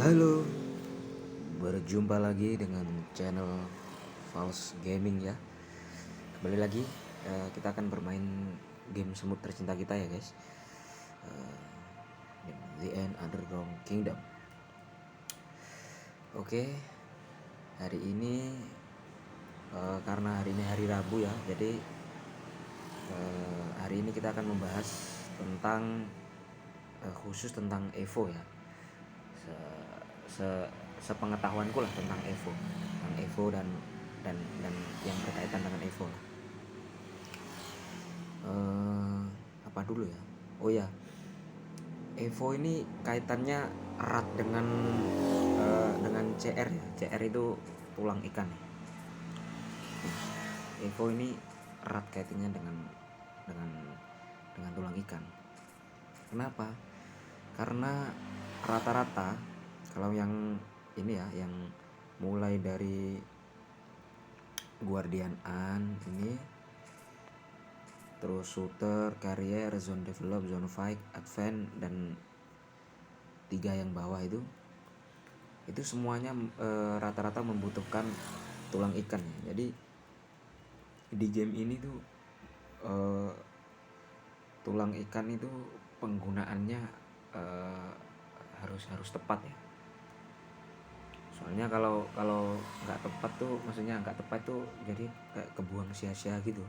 Halo, berjumpa lagi dengan channel False Gaming ya. Kembali lagi kita akan bermain game semut tercinta kita ya guys. The End Underground Kingdom. Oke, hari ini karena hari ini hari Rabu ya, jadi hari ini kita akan membahas tentang khusus tentang Evo ya. Sepengetahuanku lah tentang Evo dan yang berkaitan dengan Evo lah. Apa dulu ya? Oh ya, Evo ini kaitannya erat dengan CR ya. CR itu tulang ikan ya. Evo ini erat kaitannya dengan tulang ikan. Kenapa? Karena rata-rata kalau yang ini ya, yang mulai dari Guardian An ini, terus shooter, carrier, zone develop, zone fight, advance, dan 3 yang bawah itu semuanya rata-rata membutuhkan tulang ikan ya. Jadi di game ini tuh tulang ikan itu penggunaannya harus tepat ya. Soalnya kalau nggak tepat tuh, maksudnya nggak tepat tuh jadi kayak kebuang sia-sia gitu,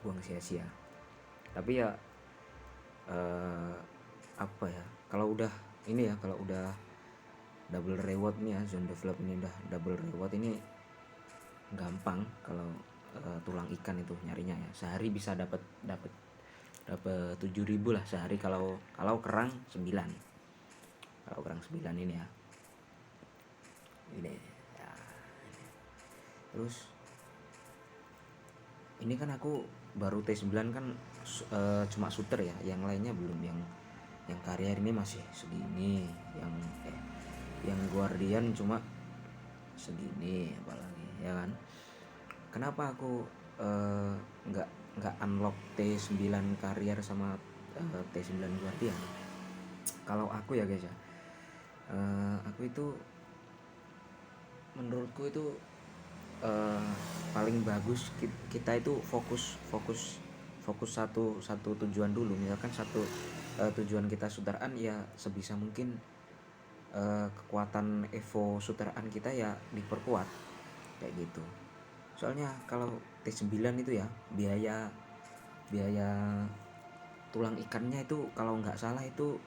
buang sia-sia. Tapi ya apa ya, kalau udah ini ya, kalau udah double reward nih ya, zone develop ini udah double reward ini gampang. Kalau tulang ikan itu nyarinya ya, sehari bisa dapat 7.000 lah sehari kalau kerang 9. Kalau kerang 9 ini ya. Ini ya. Terus ini kan aku baru T9 kan cuma shooter ya, yang lainnya belum. Yang karier ini masih segini, yang Guardian cuma segini, apalagi ya kan. Kenapa aku nggak unlock T9 karier sama T9 Guardian? Kalau aku ya guys ya, aku itu menurutku itu paling bagus kita itu fokus satu tujuan dulu. Misalkan tujuan kita sudaraan ya, sebisa mungkin kekuatan Evo sudaraan kita ya diperkuat kayak gitu. Soalnya kalau T9 itu ya, biaya tulang ikannya itu kalau nggak salah itu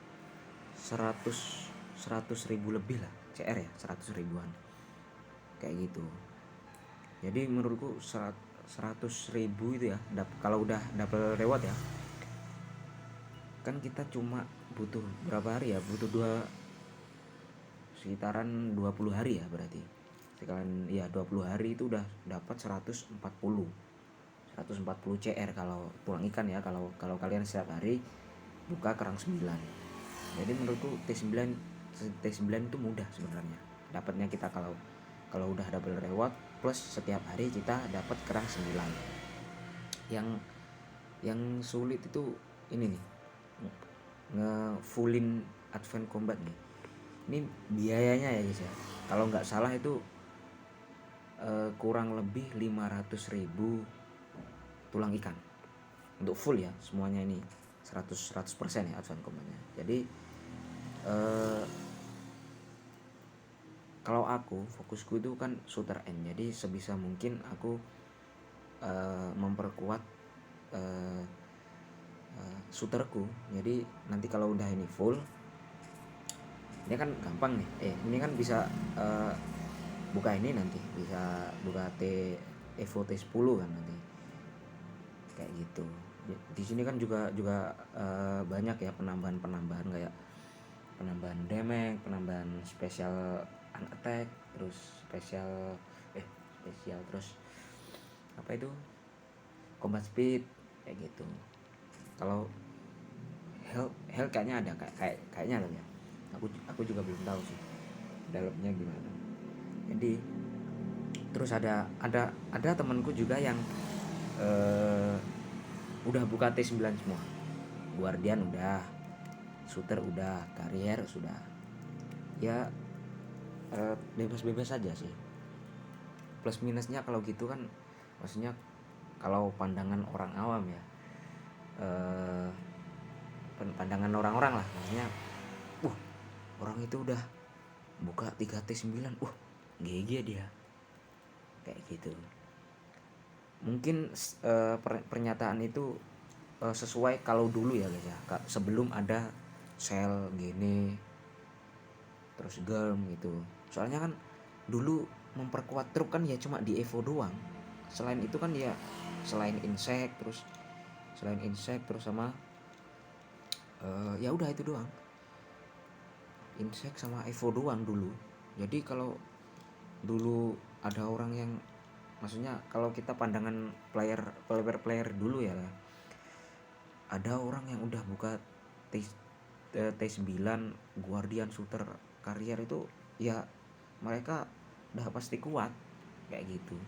100 ribu lebih lah, CR ya, 100 ribuan kayak gitu. Jadi menurutku 100 ribu itu ya, kalau udah double reward ya, kan kita cuma butuh berapa hari ya, butuh sekitaran 20 hari ya, berarti sekalian ya 20 hari itu udah dapat 140 CR kalau tulang ikan ya, kalau kalian setiap hari buka kerang 9. Jadi menurutku T9 itu mudah sebenarnya dapatnya kita, kalau udah double reward plus setiap hari kita dapat kerang 9. Yang sulit itu ini nih, nge-fullin advance combat nih. Ini biayanya ya guys ya, kalau nggak salah itu kurang lebih 500 ribu tulang ikan untuk full ya semuanya ini, 100% ya advance combatnya. Jadi kalau aku fokusku itu kan shooter end, jadi sebisa mungkin aku memperkuat shooterku. Jadi nanti kalau udah ini full, ini kan gampang nih, ini kan bisa buka ini, nanti bisa buka Evo T10 kan nanti kayak gitu. Di sini kan juga banyak ya penambahan kayak penambahan damage, penambahan special attack, terus spesial terus apa itu, combat speed kayak gitu. Kalau health kayaknya ada, kayaknya ada ya. Aku juga belum tahu sih dalamnya gimana. Jadi terus ada temanku juga yang udah buka T9 semua. Guardian udah, shooter udah, carrier sudah. ya bebas-bebas saja sih. Plus minusnya kalau gitu kan, maksudnya kalau pandangan orang awam ya, eh, pandangan orang-orang lah, maksudnya orang itu udah buka 3T9, GG dia, kayak gitu. Mungkin pernyataan itu sesuai kalau dulu ya guys ya, sebelum ada sel gini terus germ gitu. Soalnya kan dulu memperkuat truk kan ya cuma di Evo doang. Selain itu kan ya selain insek terus sama ya udah itu doang. Insek sama Evo doang dulu. Jadi kalau dulu ada orang yang, maksudnya kalau kita pandangan player dulu ya, ada orang yang udah buka T9 Guardian Shooter Carrier itu ya mereka udah pasti kuat kayak gitu.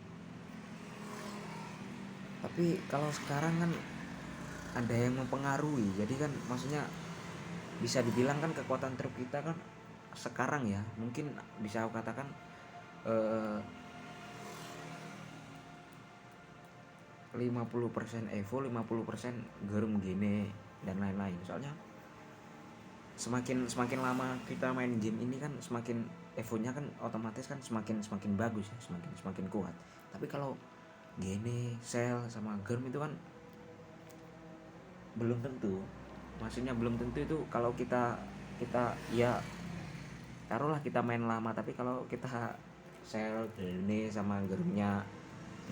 Tapi kalau sekarang kan ada yang mempengaruhi, jadi kan maksudnya bisa dibilang kan kekuatan truk kita kan sekarang ya mungkin bisa aku katakan 50% Evo, 50% Germ gini dan lain-lain. Soalnya semakin lama kita main game ini kan semakin Evo-nya kan otomatis kan semakin bagus ya, semakin kuat. Tapi kalau gini Cell sama Germ itu kan belum tentu. Maksudnya belum tentu itu kalau kita ya taruhlah kita main lama, tapi kalau kita Cell gini sama Germnya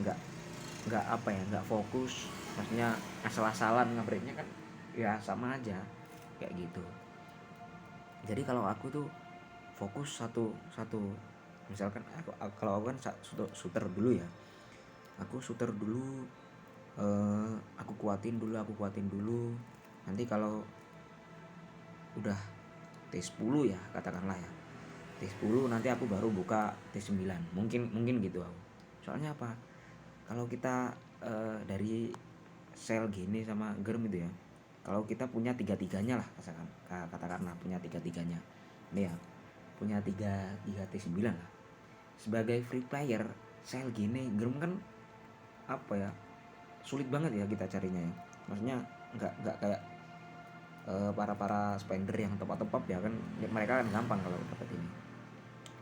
nggak fokus, maksudnya asal-asalan nge-breaknya kan ya sama aja kayak gitu. Jadi kalau aku tuh fokus satu misalkan kalau aku kan shooter dulu ya, aku shooter dulu, aku kuatin dulu, nanti kalau udah T10 ya katakanlah ya, T10 nanti aku baru buka T9, mungkin gitu aku. Soalnya apa, kalau kita dari sel gini sama germ itu ya, kalau kita punya tiga-tiganya lah, katakanlah punya tiga-tiganya ini ya, punya tiga T9 lah, sebagai free player sel gini germ kan apa ya, sulit banget ya kita carinya ya. Maksudnya nggak kayak para spender yang top-top ya kan, mereka kan gampang kalau dapat ini.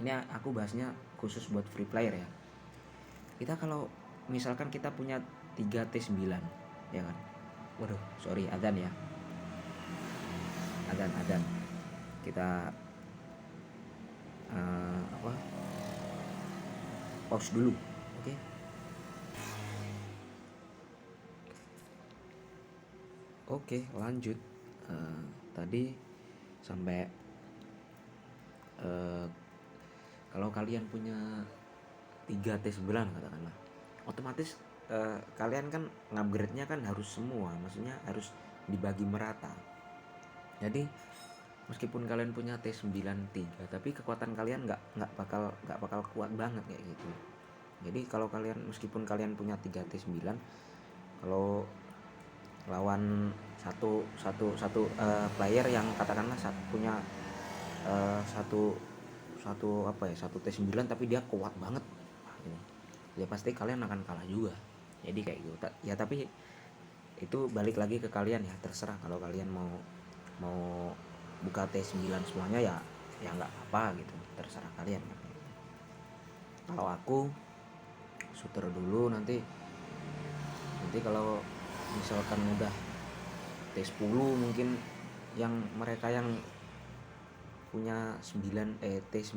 Ini aku bahasnya khusus buat free player ya. Kita kalau misalkan kita punya 3T9 ya kan, waduh sorry adzan ya, adzan kita pause dulu, oke? Oke, lanjut. Tadi sampai kalau kalian punya 3T9 katakanlah, otomatis kalian kan ngupgrade-nya kan harus semua, maksudnya harus dibagi merata. Jadi meskipun kalian punya T93 tapi kekuatan kalian nggak bakal kuat banget kayak gitu. Jadi kalau kalian meskipun kalian punya 3T9, kalau lawan satu player yang katakanlah punya satu T9 tapi dia kuat banget, ya pasti kalian akan kalah juga. Jadi kayak gitu ya, tapi itu balik lagi ke kalian ya, terserah kalau kalian mau buka T9 semuanya ya nggak apa gitu, terserah kalian. Kalau aku shooter dulu, nanti kalau misalkan udah T10 mungkin yang mereka yang punya 3T9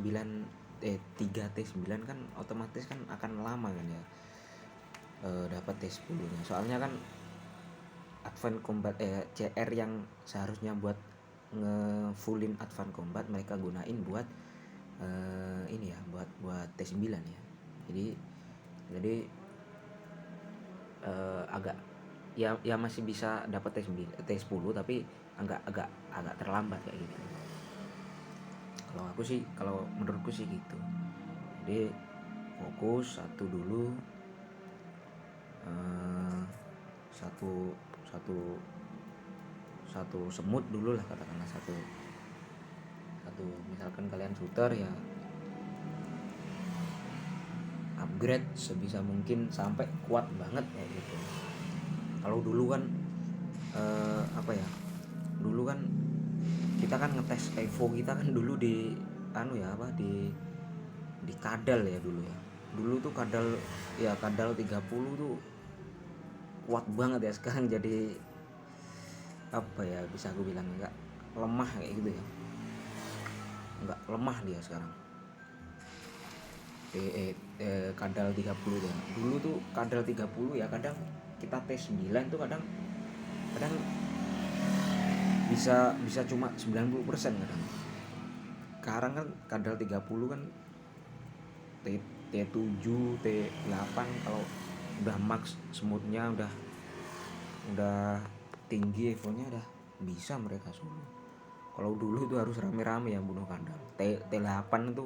kan otomatis kan akan lama kan ya dapat T10 nya. Soalnya kan Advance Combat CR yang seharusnya buat nge-fullin Advance Combat mereka gunain buat ini ya, buat T9 ya. Jadi agak ya masih bisa dapat T10 tapi agak terlambat kayak gitu. Kalau menurutku sih gitu. Jadi fokus satu dulu, satu semut dulu lah katakanlah, satu misalkan kalian shooter ya upgrade sebisa mungkin sampai kuat banget kayak gitu. Kalau dulu kan apa ya, dulu kan kita kan ngetes Evo kita kan dulu di di kadal ya dulu ya. Dulu tuh kadal 30 tuh kuat banget ya. Sekarang jadi apa ya, bisa aku bilang enggak lemah kayak gitu ya. Enggak lemah dia sekarang. Kadal 30 ya. Dulu tuh kadal 30 ya, kadang kita tes 9 tuh kadang bisa cuma 90% kadang. Sekarang kan kadal 30 kan T7, T8 kalau udah max smoothnya udah tinggi evonya udah bisa mereka solo. Kalau dulu itu harus rame-rame yang bunuh kadal. T8 itu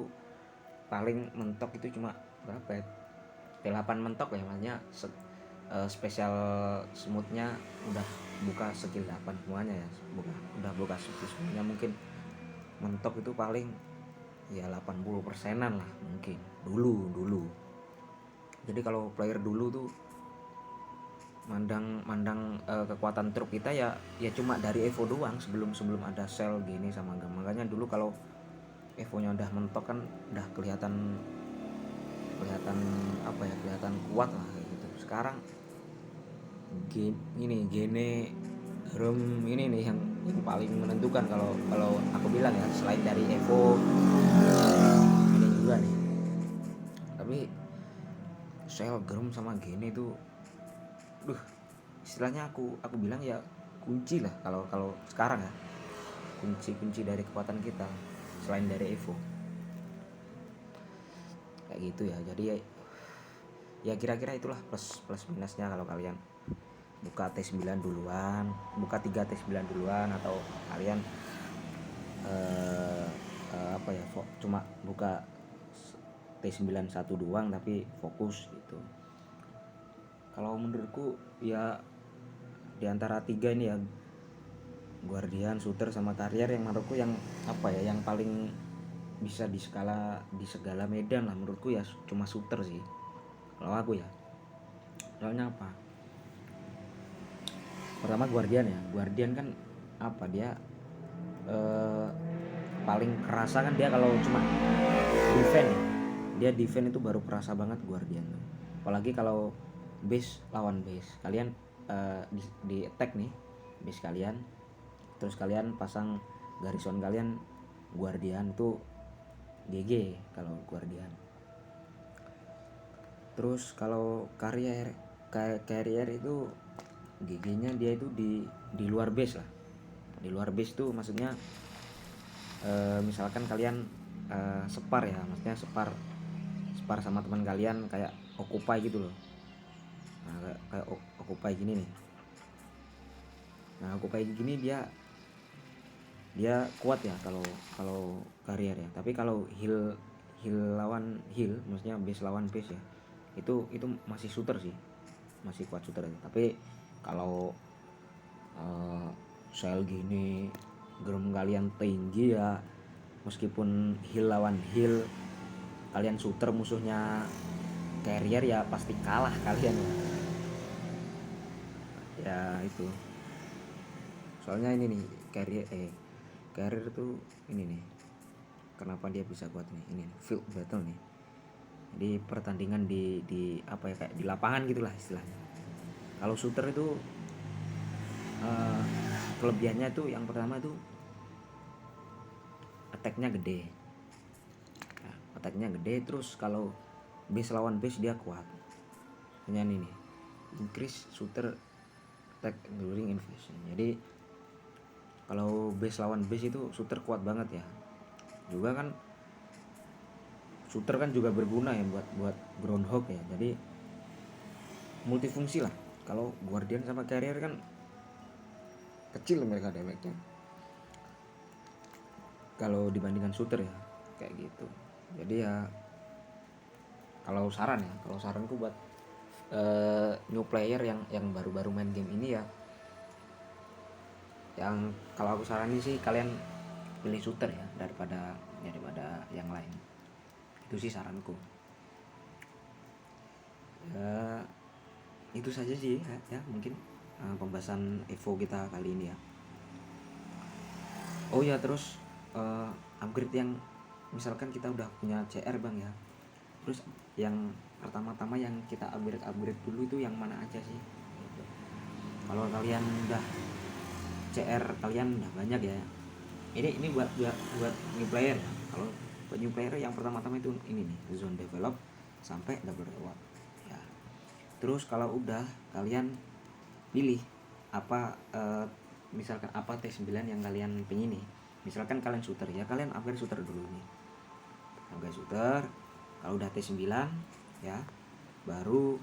paling mentok itu cuma berapa ya? T8 mentok ya, maksudnya spesial smoothnya udah buka skill 8 semuanya ya, udah buka skill semuanya, mungkin mentok itu paling ya 80%-an lah mungkin dulu. Jadi kalau player dulu tuh mandang kekuatan truk kita ya cuma dari Evo doang, sebelum ada Shell gini sama Gam. Makanya dulu kalau Evonya udah mentok kan udah kelihatan apa ya, kelihatan kuat lah kayak gitu. Sekarang gene room ini nih yang paling menentukan kalau aku bilang ya, selain dari Evo ini juga nih. Tapi Shell, Grom sama gene itu istilahnya aku bilang ya kunci lah kalau sekarang ya, kunci dari kekuatan kita selain dari Evo kayak gitu ya. Jadi ya kira-kira itulah plus minusnya kalau kalian buka T9 duluan, buka 3 T9 duluan, atau kalian apa ya, cuma buka T91 doang tapi fokus gitu. Kalau menurutku ya di antara 3 ini ya, Guardian, Shooter sama Carrier, yang menurutku yang apa ya, yang paling bisa di segala medan lah menurutku ya cuma Shooter sih kalau aku ya. Soalnya apa, pertama Guardian ya, Guardian kan apa, dia paling kerasa kan dia kalau cuma defense ya, dia defense itu baru kerasa banget Guardian. Apalagi kalau base lawan base, kalian di attack nih base kalian, terus kalian pasang garrison kalian Guardian tuh GG kalau Guardian. Terus kalau carrier itu GG-nya dia itu di luar base lah. Di luar base tuh maksudnya misalkan kalian separ ya, maksudnya separ sama teman kalian kayak occupy gitu loh. Nah, kayak occupy gini nih. Nah, occupy gini dia kuat ya kalau carrier ya. Tapi kalau heal lawan heal, maksudnya base lawan base ya, itu masih Shooter sih, masih kuat Shooter ya. Tapi kalau Shell gini, Grom kalian tinggi ya, meskipun heal lawan heal, kalian Shooter musuhnya carrier ya pasti kalah kalian ya itu. Soalnya ini nih carrier tuh ini nih, kenapa dia bisa kuat nih, ini field battle nih. Jadi pertandingan di apa ya, kayak di lapangan gitulah istilahnya. Kalau Shooter itu kelebihannya tuh yang pertama tuh attack-nya gede. Nah, attack-nya gede, terus kalau base lawan base dia kuat. Hanya ini nih, increase Shooter attack during invasion. Jadi kalau base lawan base itu Shooter kuat banget ya. Juga kan Shooter kan juga berguna ya buat groundhog ya. Jadi multifungsi lah. Kalau Guardian sama Carrier kan kecil mereka damage-nya kalau dibandingkan Shooter ya, kayak gitu. Jadi ya kalau saranku buat new player yang baru-baru main game ini ya, yang kalau aku saranin sih kalian pilih Shooter ya daripada yang lain. Itu sih saranku. Ya, itu saja sih ya mungkin pembahasan Evo kita kali ini ya. Oh ya, terus upgrade yang misalkan kita udah punya CR bang ya, terus yang pertama-tama yang kita upgrade dulu itu yang mana aja sih gitu. Kalau kalian udah CR kalian udah banyak ya, ini buat new player ya. Kalau buat new player yang pertama-tama itu ini nih, zone develop sampai double reward ya. Terus kalau udah kalian pilih apa misalkan apa T9 yang kalian pengen nih, misalkan kalian shooter ya, kalian upgrade shooter dulu nih, upgrade shooter. Kalau udah T9 ya, baru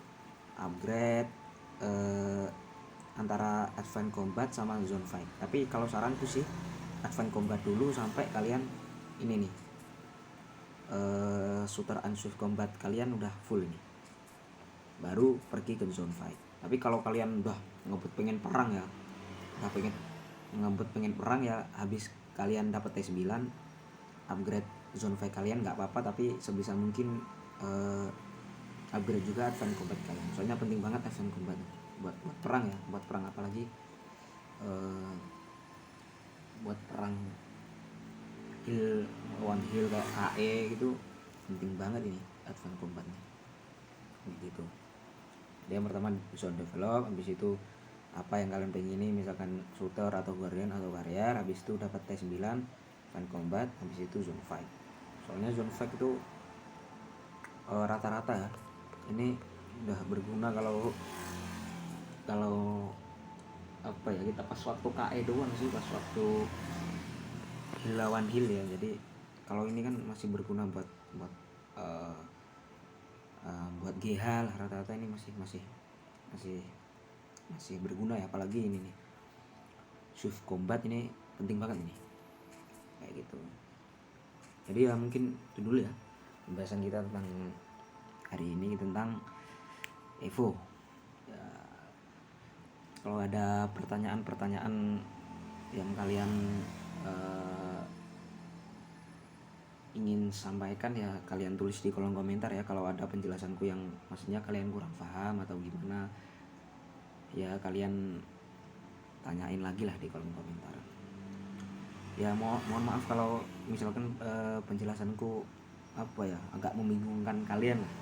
upgrade antara advance combat sama zone fight. Tapi kalau saranku sih advance combat dulu sampai kalian ini nih shooter and swift combat kalian udah full nih, baru pergi ke zone fight. Tapi kalau kalian udah ngebut pengen perang ya, udah pengen ngebut pengen perang ya, habis kalian dapat T9 upgrade zone fight kalian nggak apa-apa, tapi sebisa mungkin upgrade juga advance combat kalian. Soalnya penting banget advance combat buat perang ya, buat perang apalagi buat perang heal one heal kayak AE gitu, penting banget ini advance combatnya gitu. Dia yang pertama zone develop, habis itu apa yang kalian pengen ini, misalkan shooter atau guardian atau warrior, habis itu dapat T9 advance combat, habis itu zone fight. Soalnya zone fight itu rata-rata ya ini udah berguna kalau apa ya, kita pas waktu KE doang sih, pas waktu lawan heal ya. Jadi kalau ini kan masih berguna buat buat GH lah, rata-rata ini masih berguna ya, apalagi ini nih swift combat ini penting banget ini kayak gitu. Jadi ya mungkin itu dulu ya pembahasan kita tentang hari ini tentang Evo ya. Kalau ada pertanyaan-pertanyaan yang kalian ingin sampaikan ya, kalian tulis di kolom komentar ya. Kalau ada penjelasanku yang maksudnya kalian kurang paham atau gimana ya, kalian tanyain lagi lah di kolom komentar ya. Mohon maaf kalau misalkan penjelasanku apa ya agak membingungkan kalian lah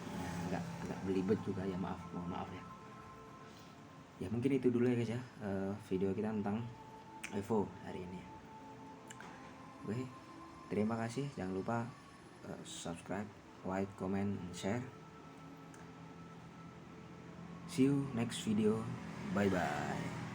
ya, agak belibet juga ya, mohon maaf ya. Ya mungkin itu dulu ya guys ya, video kita tentang Evo hari ini. Oke, terima kasih, jangan lupa subscribe, like, comment, and share. See you next video, bye bye.